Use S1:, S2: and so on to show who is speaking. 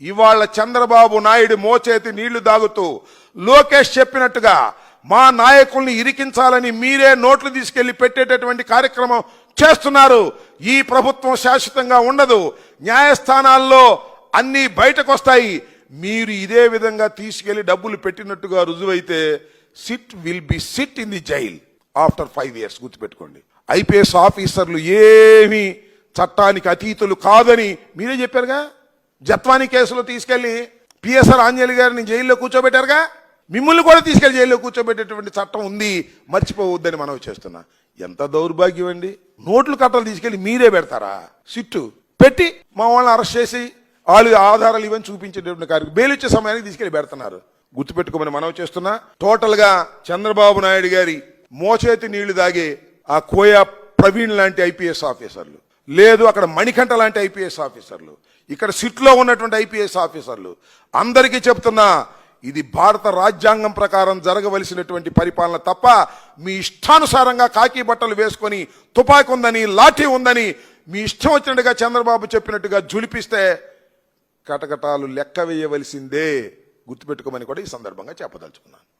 S1: ఇవాళ చంద్రబాబు నాయుడు మోచేతి నీళ్లు దాగుతూ లోకేష్ చెప్పినట్టుగా మా నాయకుల్ని ఇరికించాలని మీరే నోట్లు తీసుకెళ్లి పెట్టేటటువంటి కార్యక్రమం చేస్తున్నారు. ఈ ప్రభుత్వం శాశ్వతంగా ఉండదు. న్యాయస్థానాల్లో అన్ని బయటకు వస్తాయి. మీరు ఇదే విధంగా తీసుకెళ్లి డబ్బులు పెట్టినట్టుగా రుజువైతే sit in the jail after 5 years. గుర్తుపెట్టుకోండి. ఐపీఎస్ ఆఫీసర్లు ఏమీ చట్టానికి అతీతులు కాదని మీరే చెప్పారుగా. జత్వానీ కేసులో తీసుకెళ్లి పిఎస్ఆర్ ఆంజనేయులు గారిని జైల్లో కూర్చోబెట్టారుగా. మిమ్మల్ని కూడా తీసుకెళ్లి జైల్లో కూర్చోబెట్టేటువంటి చట్టం ఉంది, మర్చిపోవద్దని మనం చేస్తున్నా. ఎంత దౌర్భాగ్యం అండి. నోట్లు కట్టలు తీసుకెళ్లి మీరే పెడతారా? సిట్టు పెట్టి మా వాళ్ళని అరెస్ట్ చేసి వాళ్ళు ఆధారాలు ఇవన్నీ చూపించేటటువంటి కార్యక్రమం బెయిల్ ఇచ్చే సమయానికి తీసుకెళ్లి పెడుతున్నారు. గుర్తుపెట్టుకోమని మనం చేస్తున్నా. టోటల్ గా చంద్రబాబు నాయుడు గారి మోచేతి నీళ్లు దాగే ఆ కోయా ప్రవీణ్ లాంటి ఐపీఎస్ ఆఫీసర్లు, లేదు అక్కడ మణికంఠ లాంటి ఐపీఎస్ ఆఫీసర్లు, ఇక్కడ సిట్లో ఉన్నటువంటి ఐపీఎస్ ఆఫీసర్లు అందరికీ చెప్తున్నా, ఇది భారత రాజ్యాంగం ప్రకారం జరగవలసినటువంటి పరిపాలన తప్ప మీ ఇష్టానుసారంగా కాకి బట్టలు వేసుకొని తుపాకీ ఉందని లాఠీ ఉందని మీ ఇష్టం వచ్చినట్టుగా చంద్రబాబు చెప్పినట్టుగా జులిపిస్తే కటకటాలు లెక్క వేయవలసిందే. గుర్తుపెట్టుకోమని కూడా ఈ సందర్భంగా చెప్పదలుచుకున్నాను.